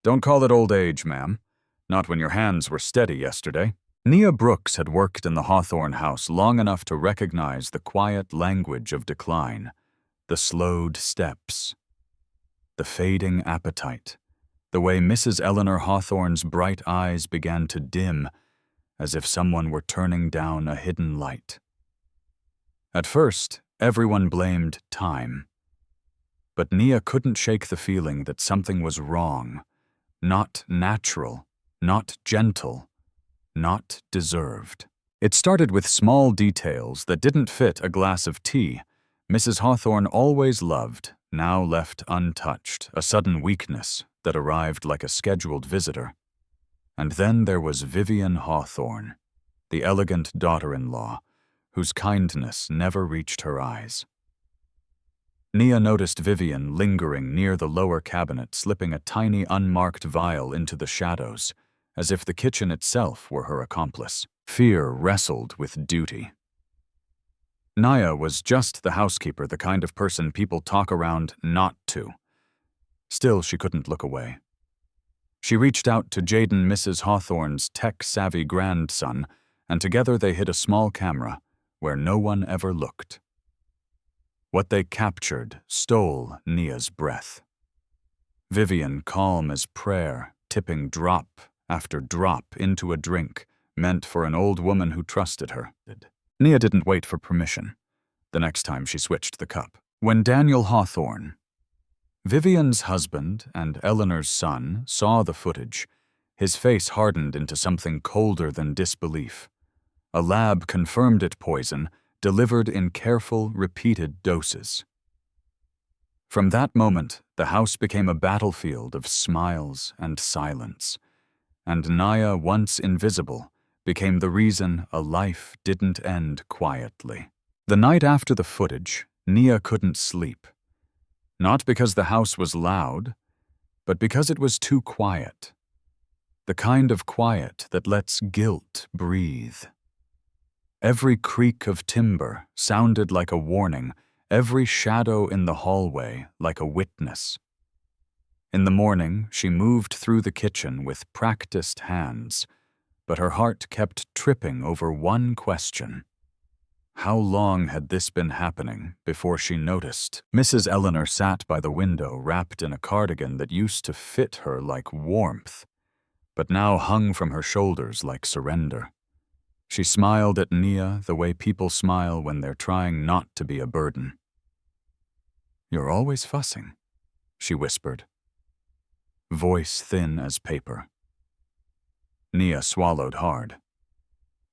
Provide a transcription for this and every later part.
Don't call it old age, ma'am. Not when your hands were steady yesterday. Nia Brooks had worked in the Hawthorne house long enough to recognize the quiet language of decline, the slowed steps, the fading appetite, the way Mrs. Eleanor Hawthorne's bright eyes began to dim as if someone were turning down a hidden light. At first, everyone blamed time. But Nia couldn't shake the feeling that something was wrong, not natural, not gentle, not deserved. It started with small details that didn't fit a glass of tea Mrs. Hawthorne always loved, now left untouched, a sudden weakness that arrived like a scheduled visitor. And then there was Vivian Hawthorne, the elegant daughter-in-law, whose kindness never reached her eyes. Nia noticed Vivian lingering near the lower cabinet, slipping a tiny unmarked vial into the shadows, as if the kitchen itself were her accomplice. Fear wrestled with duty. Nia was just the housekeeper, the kind of person people talk around not to. Still, she couldn't look away. She reached out to Jaden, Mrs. Hawthorne's tech-savvy grandson, and together they hid a small camera where no one ever looked. What they captured stole Nia's breath. Vivian, calm as prayer, tipping drop after drop into a drink meant for an old woman who trusted her. Nia didn't wait for permission the next time she switched the cup. When Daniel Hawthorne, Vivian's husband and Eleanor's son, saw the footage, his face hardened into something colder than disbelief. A lab confirmed it poison, delivered in careful, repeated doses. From that moment, the house became a battlefield of smiles and silence, and Nia, once invisible, became the reason a life didn't end quietly. The night after the footage, Nia couldn't sleep. Not because the house was loud, but because it was too quiet. The kind of quiet that lets guilt breathe. Every creak of timber sounded like a warning, every shadow in the hallway like a witness. In the morning, she moved through the kitchen with practiced hands, but her heart kept tripping over one question. How long had this been happening before she noticed? Mrs. Eleanor sat by the window, wrapped in a cardigan that used to fit her like warmth, but now hung from her shoulders like surrender. She smiled at Nia the way people smile when they're trying not to be a burden. "You're always fussing," she whispered, voice thin as paper. Nia swallowed hard.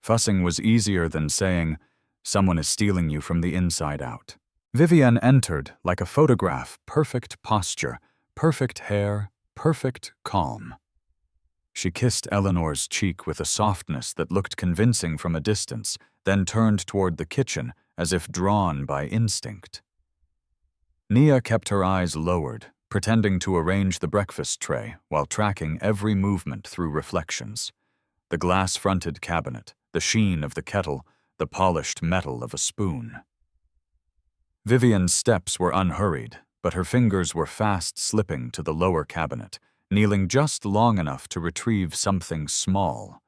Fussing was easier than saying, "Someone is stealing you from the inside out." Vivian entered like a photograph, perfect posture, perfect hair, perfect calm. She kissed Eleanor's cheek with a softness that looked convincing from a distance, then turned toward the kitchen as if drawn by instinct. Nia kept her eyes lowered, pretending to arrange the breakfast tray while tracking every movement through reflections. The glass-fronted cabinet, the sheen of the kettle, the polished metal of a spoon. Vivian's steps were unhurried, but her fingers were fast slipping to the lower cabinet, kneeling just long enough to retrieve something small,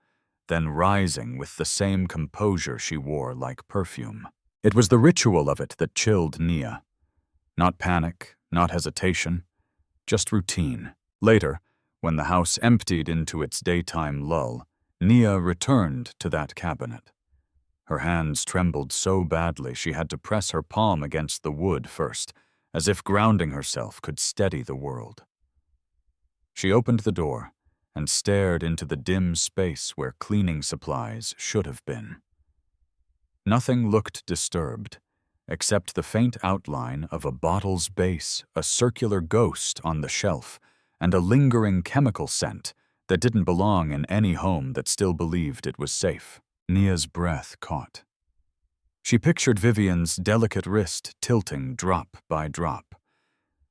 then rising with the same composure she wore like perfume. It was the ritual of it that chilled Nia. Not panic, not hesitation, just routine. Later, when the house emptied into its daytime lull, Nia returned to that cabinet. Her hands trembled so badly she had to press her palm against the wood first, as if grounding herself could steady the world. She opened the door and stared into the dim space where cleaning supplies should have been. Nothing looked disturbed, except the faint outline of a bottle's base, a circular ghost on the shelf, and a lingering chemical scent that didn't belong in any home that still believed it was safe. Nia's breath caught. She pictured Vivian's delicate wrist tilting drop by drop.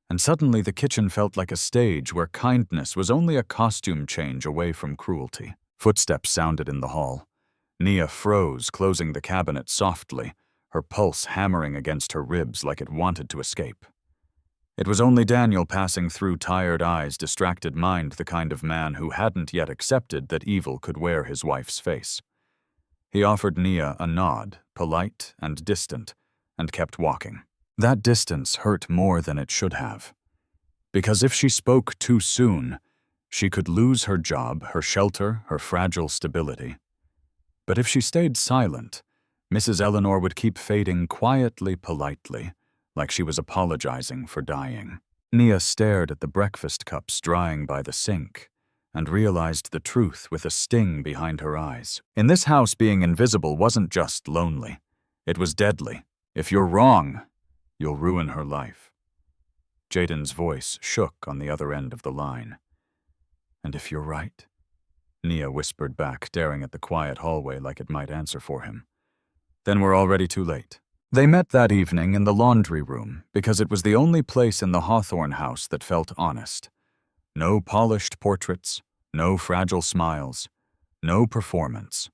And suddenly the kitchen felt like a stage where kindness was only a costume change away from cruelty. Footsteps sounded in the hall. Nia froze, closing the cabinet softly, her pulse hammering against her ribs like it wanted to escape. It was only Daniel passing through tired eyes, distracted mind, the kind of man who hadn't yet accepted that evil could wear his wife's face. He offered Nia a nod, polite and distant, and kept walking. That distance hurt more than it should have. Because if she spoke too soon, she could lose her job, her shelter, her fragile stability. But if she stayed silent, Mrs. Eleanor would keep fading quietly, politely, like she was apologizing for dying. Nia stared at the breakfast cups drying by the sink and realized the truth with a sting behind her eyes. In this house, being invisible wasn't just lonely. It was deadly. If you're wrong, you'll ruin her life. Jaden's voice shook on the other end of the line. And if you're right? Nia whispered back, staring at the quiet hallway like it might answer for him. Then we're already too late. They met that evening in the laundry room because it was the only place in the Hawthorne house that felt honest. No polished portraits, no fragile smiles, no performance.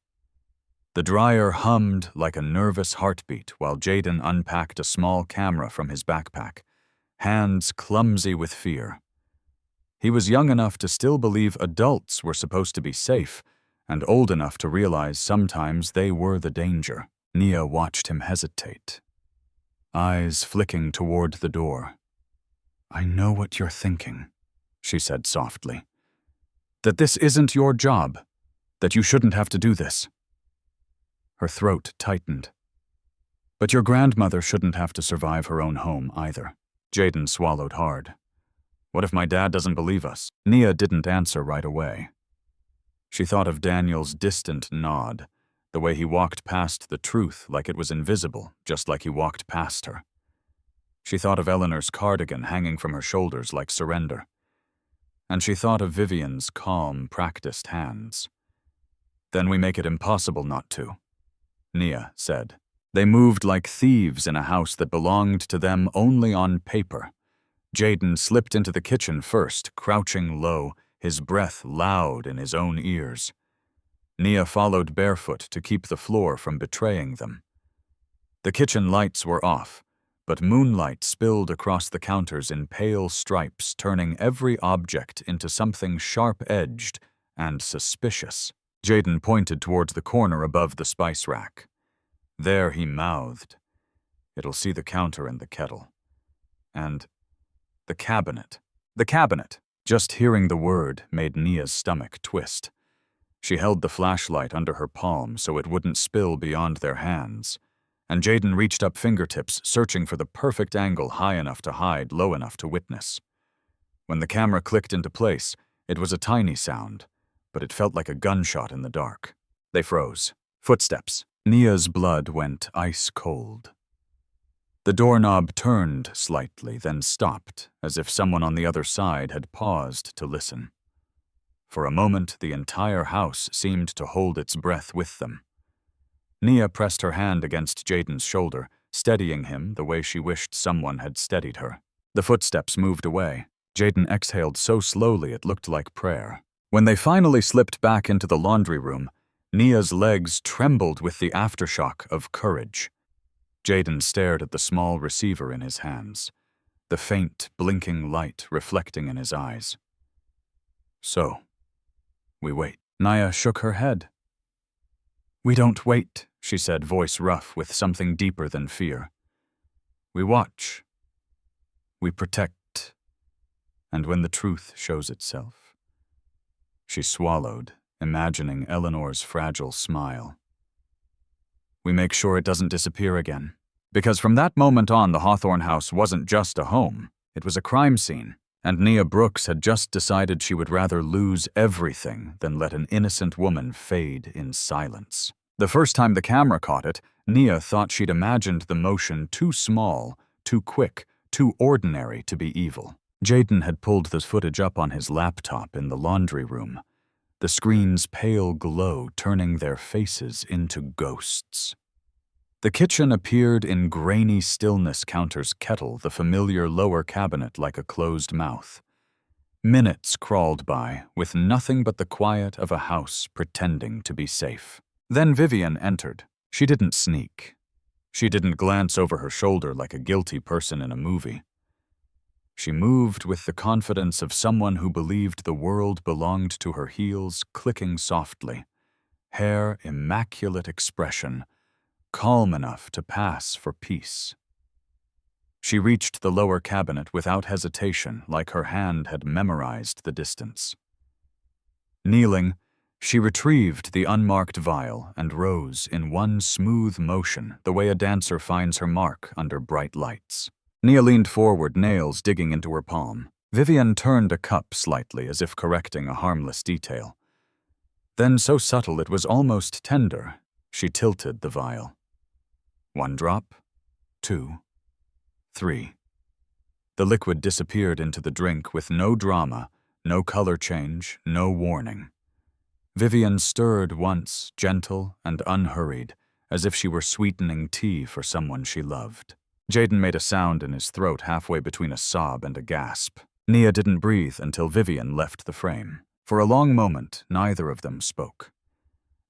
The dryer hummed like a nervous heartbeat while Jaden unpacked a small camera from his backpack, hands clumsy with fear. He was young enough to still believe adults were supposed to be safe, and old enough to realize sometimes they were the danger. Nia watched him hesitate, eyes flicking toward the door. I know what you're thinking, she said softly. That this isn't your job, that you shouldn't have to do this. Her throat tightened. But your grandmother shouldn't have to survive her own home either. Jaden swallowed hard. What if my dad doesn't believe us? Nia didn't answer right away. She thought of Daniel's distant nod, the way he walked past the truth like it was invisible, just like he walked past her. She thought of Eleanor's cardigan hanging from her shoulders like surrender. And she thought of Vivian's calm, practiced hands. Then we make it impossible not to, Nia said. They moved like thieves in a house that belonged to them only on paper. Jaden slipped into the kitchen first, crouching low, his breath loud in his own ears. Nia followed barefoot to keep the floor from betraying them. The kitchen lights were off, but moonlight spilled across the counters in pale stripes, turning every object into something sharp-edged and suspicious. Jaden pointed towards the corner above the spice rack. There he mouthed, "It'll see the counter and the kettle. And the cabinet. The cabinet." Just hearing the word made Nia's stomach twist. She held the flashlight under her palm so it wouldn't spill beyond their hands, and Jaden reached up fingertips, searching for the perfect angle, high enough to hide, low enough to witness. When the camera clicked into place, it was a tiny sound, but it felt like a gunshot in the dark. They froze. Footsteps. Nia's blood went ice cold. The doorknob turned slightly, then stopped, as if someone on the other side had paused to listen. For a moment, the entire house seemed to hold its breath with them. Nia pressed her hand against Jaden's shoulder, steadying him the way she wished someone had steadied her. The footsteps moved away. Jaden exhaled so slowly it looked like prayer. When they finally slipped back into the laundry room, Nia's legs trembled with the aftershock of courage. Jaden stared at the small receiver in his hands, the faint, blinking light reflecting in his eyes. So, we wait. Nia shook her head. We don't wait, she said, voice rough with something deeper than fear. We watch. We protect. And when the truth shows itself. She swallowed, imagining Eleanor's fragile smile. We make sure it doesn't disappear again. Because from that moment on, the Hawthorne house wasn't just a home. It was a crime scene. And Nia Brooks had just decided she would rather lose everything than let an innocent woman fade in silence. The first time the camera caught it, Nia thought she'd imagined the motion too small, too quick, too ordinary to be evil. Jaden had pulled the footage up on his laptop in the laundry room, the screen's pale glow turning their faces into ghosts. The kitchen appeared in grainy stillness, counter's kettle, the familiar lower cabinet like a closed mouth. Minutes crawled by, with nothing but the quiet of a house pretending to be safe. Then Vivian entered. She didn't sneak. She didn't glance over her shoulder like a guilty person in a movie. She moved with the confidence of someone who believed the world belonged to her heels, clicking softly. Hair immaculate expression, calm enough to pass for peace. She reached the lower cabinet without hesitation, like her hand had memorized the distance. Kneeling, she retrieved the unmarked vial and rose in one smooth motion, the way a dancer finds her mark under bright lights. Nia leaned forward, nails digging into her palm. Vivian turned a cup slightly, as if correcting a harmless detail. Then, so subtle it was almost tender, she tilted the vial. 1 drop, 2, 3. The liquid disappeared into the drink with no drama, no color change, no warning. Vivian stirred once, gentle and unhurried, as if she were sweetening tea for someone she loved. Jaden made a sound in his throat halfway between a sob and a gasp. Nia didn't breathe until Vivian left the frame. For a long moment, neither of them spoke.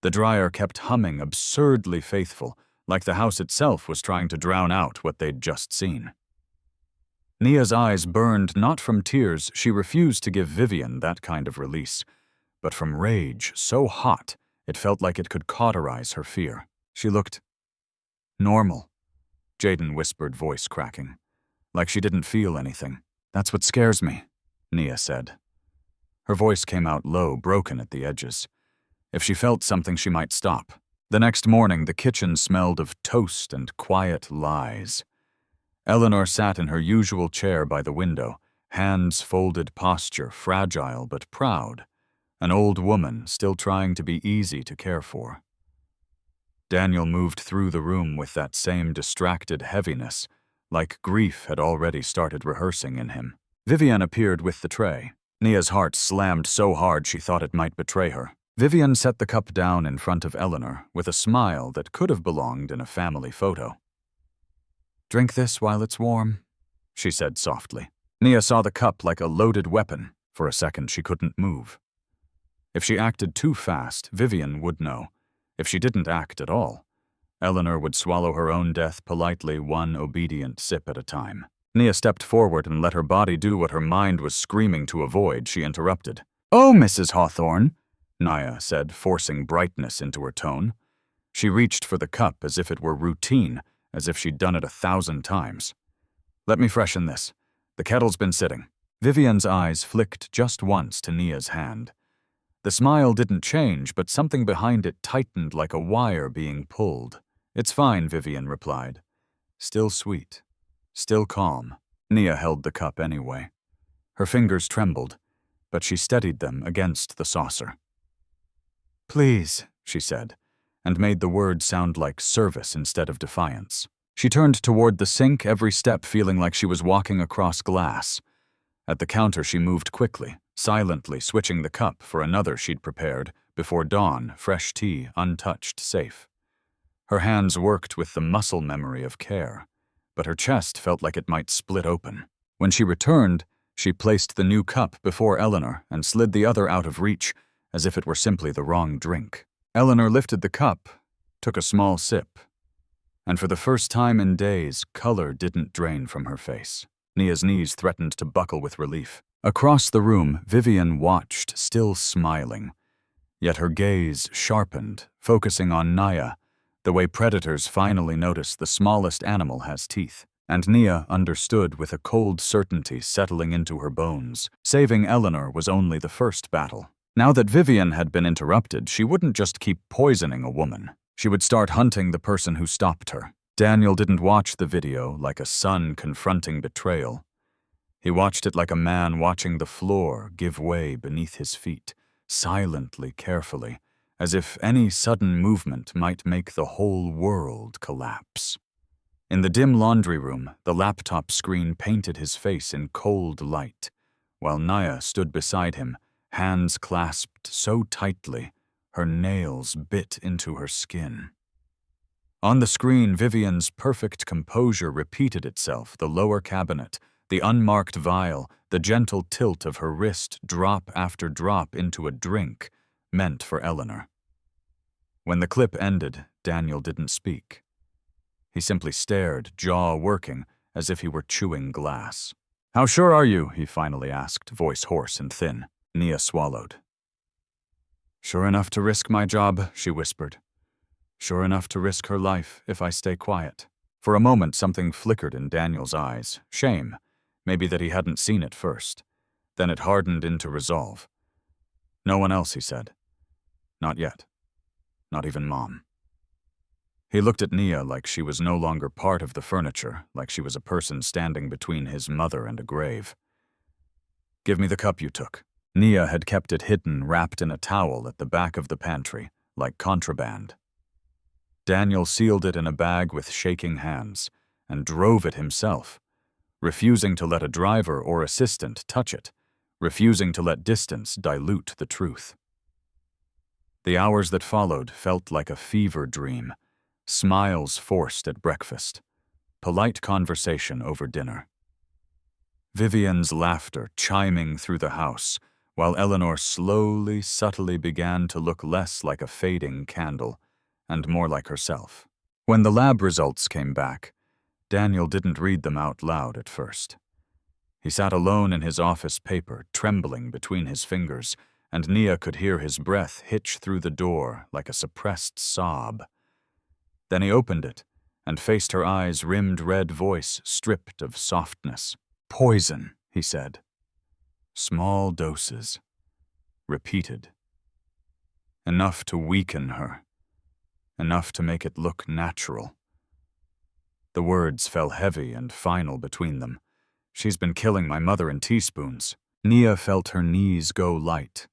The dryer kept humming absurdly faithful, like the house itself was trying to drown out what they'd just seen. Nia's eyes burned not from tears, she refused to give Vivian that kind of release, but from rage so hot it felt like it could cauterize her fear. She looked normal, Jaden whispered, voice cracking, like she didn't feel anything. That's what scares me, Nia said. Her voice came out low, broken at the edges. If she felt something, she might stop. The next morning, the kitchen smelled of toast and quiet lies. Eleanor sat in her usual chair by the window, hands folded posture, fragile but proud, an old woman still trying to be easy to care for. Daniel moved through the room with that same distracted heaviness, like grief had already started rehearsing in him. Vivian appeared with the tray. Nia's heart slammed so hard she thought it might betray her. Vivian set the cup down in front of Eleanor with a smile that could have belonged in a family photo. "Drink this while it's warm," she said softly. Nia saw the cup like a loaded weapon. For a second, she couldn't move. If she acted too fast, Vivian would know. If she didn't act at all, Eleanor would swallow her own death politely, one obedient sip at a time. Nia stepped forward and let her body do what her mind was screaming to avoid. She interrupted. "Oh, Mrs. Hawthorne," Nia said, forcing brightness into her tone. She reached for the cup as if it were routine, as if she'd done it 1,000 times. "Let me freshen this. The kettle's been sitting." Vivian's eyes flicked just once to Nia's hand. The smile didn't change, but something behind it tightened like a wire being pulled. "It's fine," Vivian replied. Still sweet. Still calm. Nia held the cup anyway. Her fingers trembled, but she steadied them against the saucer. "Please," she said, and made the words sound like service instead of defiance. She turned toward the sink, every step feeling like she was walking across glass. At the counter, she moved quickly, silently switching the cup for another she'd prepared before dawn, fresh tea, untouched, safe. Her hands worked with the muscle memory of care, but her chest felt like it might split open. When she returned, she placed the new cup before Eleanor and slid the other out of reach, as if it were simply the wrong drink. Eleanor lifted the cup, took a small sip, and for the first time in days, color didn't drain from her face. Nia's knees threatened to buckle with relief. Across the room, Vivian watched, still smiling. Yet her gaze sharpened, focusing on Nia, the way predators finally notice the smallest animal has teeth. And Nia understood with a cold certainty settling into her bones. Saving Eleanor was only the first battle. Now that Vivian had been interrupted, she wouldn't just keep poisoning a woman. She would start hunting the person who stopped her. Daniel didn't watch the video like a son confronting betrayal. He watched it like a man watching the floor give way beneath his feet, silently, carefully, as if any sudden movement might make the whole world collapse. In the dim laundry room, the laptop screen painted his face in cold light, while Nia stood beside him, hands clasped so tightly, her nails bit into her skin. On the screen, Vivian's perfect composure repeated itself, the lower cabinet, the unmarked vial, the gentle tilt of her wrist, drop after drop into a drink meant for Eleanor. When the clip ended, Daniel didn't speak. He simply stared, jaw working, as if he were chewing glass. How sure are you? He finally asked, voice hoarse and thin. Nia swallowed. Sure enough to risk my job, she whispered. Sure enough to risk her life if I stay quiet. For a moment, something flickered in Daniel's eyes. Shame. Maybe that he hadn't seen it first. Then it hardened into resolve. No one else, he said. Not yet. Not even Mom. He looked at Nia like she was no longer part of the furniture, like she was a person standing between his mother and a grave. Give me the cup you took. Nia had kept it hidden, wrapped in a towel at the back of the pantry, like contraband. Daniel sealed it in a bag with shaking hands and drove it himself, refusing to let a driver or assistant touch it, refusing to let distance dilute the truth. The hours that followed felt like a fever dream, smiles forced at breakfast, polite conversation over dinner. Vivian's laughter chiming through the house, while Eleanor slowly, subtly began to look less like a fading candle and more like herself. When the lab results came back, Daniel didn't read them out loud at first. He sat alone in his office paper, trembling between his fingers, and Nia could hear his breath hitch through the door like a suppressed sob. Then he opened it and faced her eyes' rimmed red voice stripped of softness. Poison, he said. Small doses. Repeated. Enough to weaken her. Enough to make it look natural. The words fell heavy and final between them. She's been killing my mother in teaspoons. Nia felt her knees go light.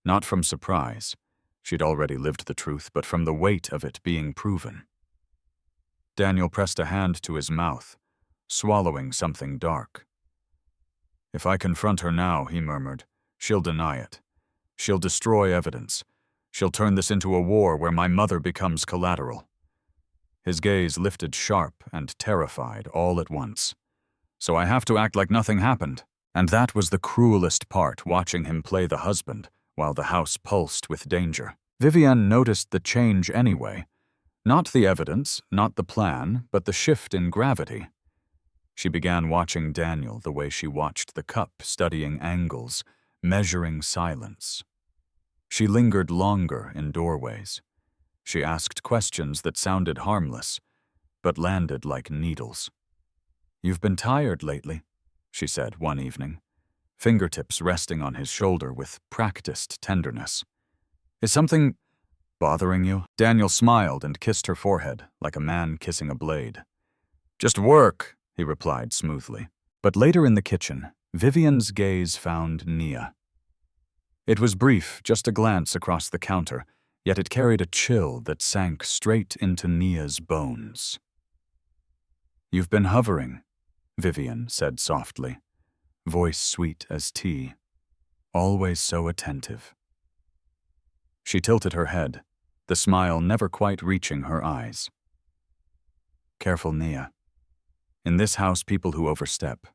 Not from surprise. She'd already lived the truth, but from the weight of it being proven. Daniel pressed a hand to his mouth, swallowing something dark. If I confront her now, he murmured, she'll deny it. She'll destroy evidence. She'll turn this into a war where my mother becomes collateral. His gaze lifted sharp and terrified all at once. So I have to act like nothing happened. And that was the cruelest part, watching him play the husband while the house pulsed with danger. Vivian noticed the change anyway. Not the evidence, not the plan, but the shift in gravity. She began watching Daniel the way she watched the cup, studying angles, measuring silence. She lingered longer in doorways. She asked questions that sounded harmless, but landed like needles. You've been tired lately, she said one evening, fingertips resting on his shoulder with practiced tenderness. Is something bothering you? Daniel smiled and kissed her forehead like a man kissing a blade. Just work, he replied smoothly. But later in the kitchen, Vivian's gaze found Nia. It was brief, just a glance across the counter, yet it carried a chill that sank straight into Nia's bones. You've been hovering, Vivian said softly, voice sweet as tea, always so attentive. She tilted her head, the smile never quite reaching her eyes. Careful, Nia. In this house, people who overstep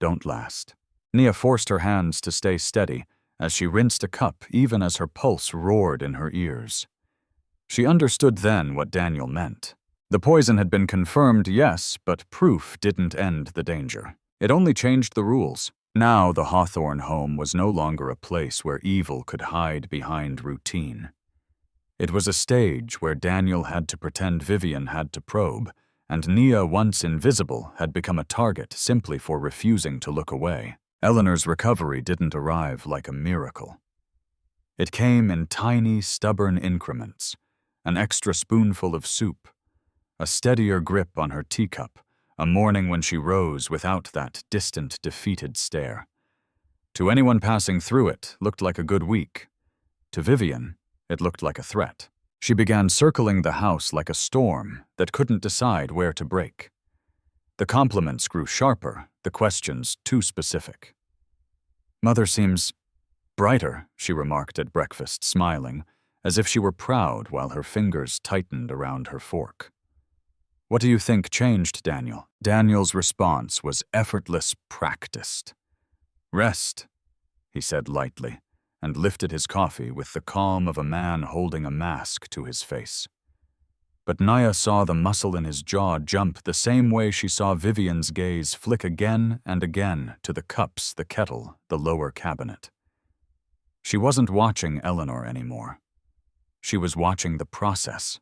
don't last. Nia forced her hands to stay steady as she rinsed a cup even as her pulse roared in her ears. She understood then what Daniel meant. The poison had been confirmed, yes, but proof didn't end the danger. It only changed the rules. Now the Hawthorne home was no longer a place where evil could hide behind routine. It was a stage where Daniel had to pretend Vivian had to probe, and Nia, once invisible, had become a target simply for refusing to look away. Eleanor's recovery didn't arrive like a miracle. It came in tiny, stubborn increments, an extra spoonful of soup, a steadier grip on her teacup, a morning when she rose without that distant, defeated stare. To anyone passing through it looked like a good week. To Vivian, it looked like a threat. She began circling the house like a storm that couldn't decide where to break. The compliments grew sharper, the questions too specific. Mother seems brighter, she remarked at breakfast, smiling, as if she were proud while her fingers tightened around her fork. What do you think changed, Daniel? Daniel's response was effortless, practiced. Rest, he said lightly, and lifted his coffee with the calm of a man holding a mask to his face. But Nia saw the muscle in his jaw jump the same way she saw Vivian's gaze flick again and again to the cups, the kettle, the lower cabinet. She wasn't watching Eleanor anymore. She was watching the process,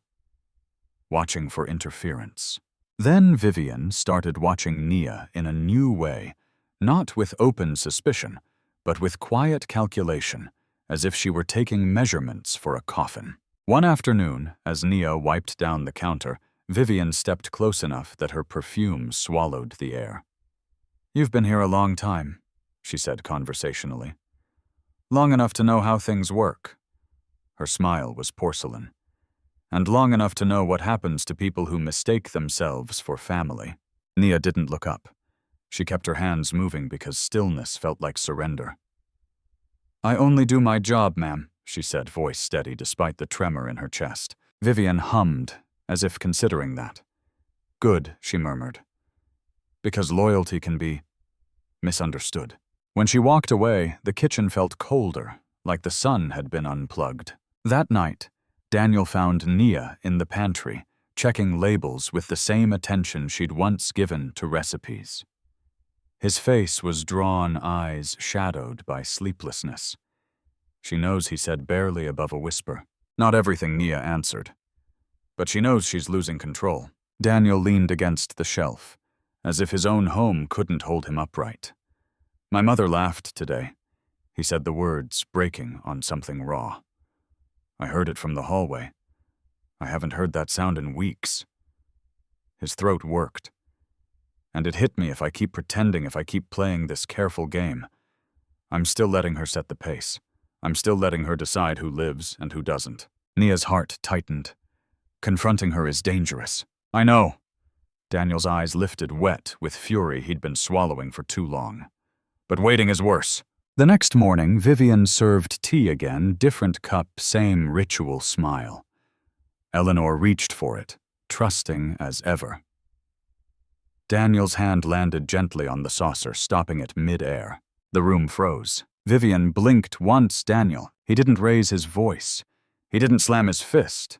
watching for interference. Then Vivian started watching Nia in a new way, not with open suspicion, but with quiet calculation, as if she were taking measurements for a coffin. One afternoon, as Nia wiped down the counter, Vivian stepped close enough that her perfume swallowed the air. "You've been here a long time," she said conversationally. "Long enough to know how things work." Her smile was porcelain. "And long enough to know what happens to people who mistake themselves for family." Nia didn't look up. She kept her hands moving because stillness felt like surrender. "I only do my job, ma'am," she said, voice steady despite the tremor in her chest. Vivian hummed, as if considering that. "Good," she murmured. "Because loyalty can be misunderstood." When she walked away, the kitchen felt colder, like the sun had been unplugged. That night, Daniel found Nia in the pantry, checking labels with the same attention she'd once given to recipes. His face was drawn, eyes shadowed by sleeplessness. She knows he said barely above a whisper. Not everything Nia answered. But she knows she's losing control. Daniel leaned against the shelf, as if his own home couldn't hold him upright. "My mother laughed today," he said, the words breaking on something raw. "I heard it from the hallway. I haven't heard that sound in weeks." His throat worked. "And it hit me if I keep pretending, if I keep playing this careful game. I'm still letting her set the pace. I'm still letting her decide who lives and who doesn't." Nia's heart tightened. Confronting her is dangerous. "I know." Daniel's eyes lifted, wet with fury he'd been swallowing for too long. "But waiting is worse." The next morning, Vivian served tea again, different cup, same ritual smile. Eleanor reached for it, trusting as ever. Daniel's hand landed gently on the saucer, stopping it mid-air. The room froze. Vivian blinked once. Daniel. He didn't raise his voice. He didn't slam his fist.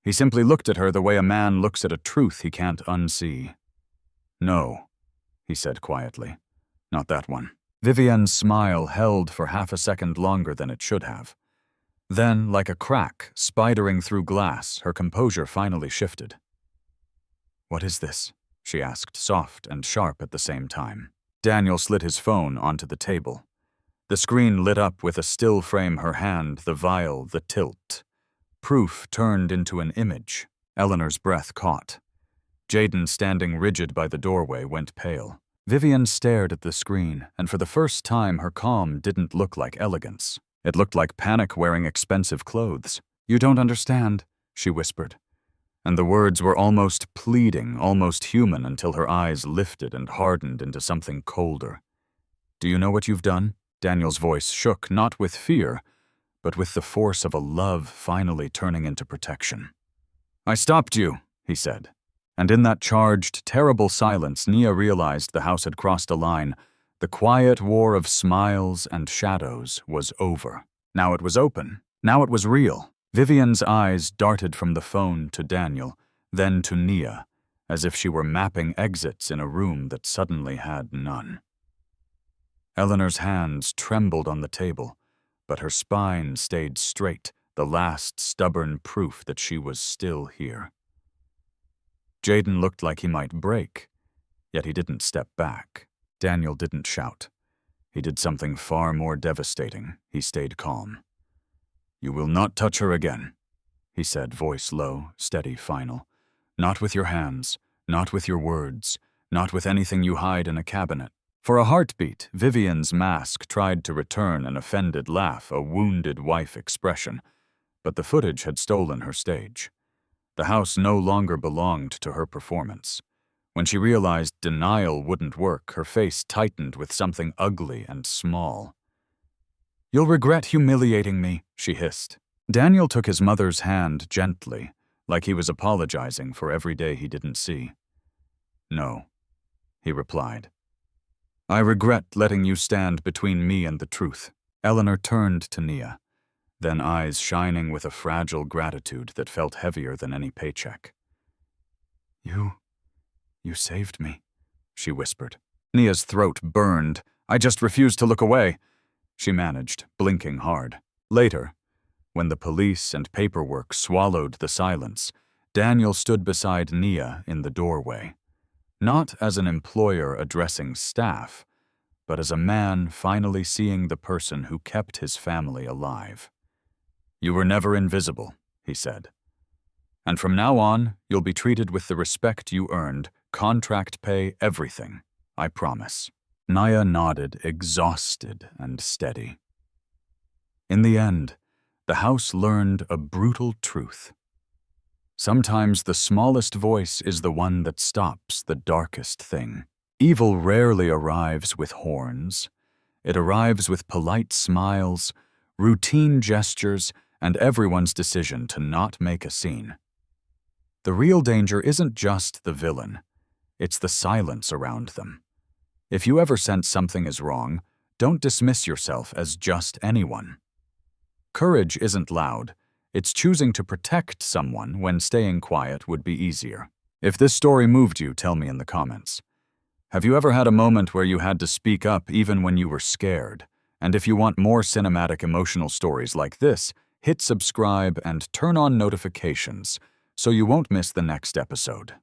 He simply looked at her the way a man looks at a truth he can't unsee. "No," he said quietly. "Not that one." Vivian's smile held for half a second longer than it should have. Then, like a crack spidering through glass, her composure finally shifted. "What is this?" she asked, soft and sharp at the same time. Daniel slid his phone onto the table. The screen lit up with a still frame, her hand, the vial, the tilt. Proof turned into an image. Eleanor's breath caught. Jaden, standing rigid by the doorway, went pale. Vivian stared at the screen, and for the first time her calm didn't look like elegance. It looked like panic wearing expensive clothes. "You don't understand," she whispered. And the words were almost pleading, almost human, until her eyes lifted and hardened into something colder. "Do you know what you've done?" Daniel's voice shook, not with fear, but with the force of a love finally turning into protection. "I stopped you," he said. And in that charged, terrible silence, Nia realized the house had crossed a line. The quiet war of smiles and shadows was over. Now it was open. Now it was real. Vivian's eyes darted from the phone to Daniel, then to Nia, as if she were mapping exits in a room that suddenly had none. Eleanor's hands trembled on the table, but her spine stayed straight, the last stubborn proof that she was still here. Jaden looked like he might break, yet he didn't step back. Daniel didn't shout. He did something far more devastating. He stayed calm. "You will not touch her again," he said, voice low, steady, final. "Not with your hands, not with your words, not with anything you hide in a cabinet." For a heartbeat, Vivian's mask tried to return an offended laugh, a wounded wife expression, but the footage had stolen her stage. The house no longer belonged to her performance. When she realized denial wouldn't work, her face tightened with something ugly and small. "You'll regret humiliating me," she hissed. Daniel took his mother's hand gently, like he was apologizing for every day he didn't see. "No," he replied. "I regret letting you stand between me and the truth." Eleanor turned to Nia. then eyes shining with a fragile gratitude that felt heavier than any paycheck. You saved me," she whispered. Nia's throat burned. "I just refused to look away," she managed, blinking hard. Later, when the police and paperwork swallowed the silence, Daniel stood beside Nia in the doorway. Not as an employer addressing staff, but as a man finally seeing the person who kept his family alive. "You were never invisible," he said. "And from now on, you'll be treated with the respect you earned, contract pay, everything. I promise." Nia nodded, exhausted and steady. In the end, the house learned a brutal truth. Sometimes the smallest voice is the one that stops the darkest thing. Evil rarely arrives with horns. It arrives with polite smiles, routine gestures, and everyone's decision to not make a scene. The real danger isn't just the villain. It's the silence around them. If you ever sense something is wrong, don't dismiss yourself as just anyone. Courage isn't loud. It's choosing to protect someone when staying quiet would be easier. If this story moved you, tell me in the comments. Have you ever had a moment where you had to speak up even when you were scared? And if you want more cinematic emotional stories like this, hit subscribe and turn on notifications so you won't miss the next episode.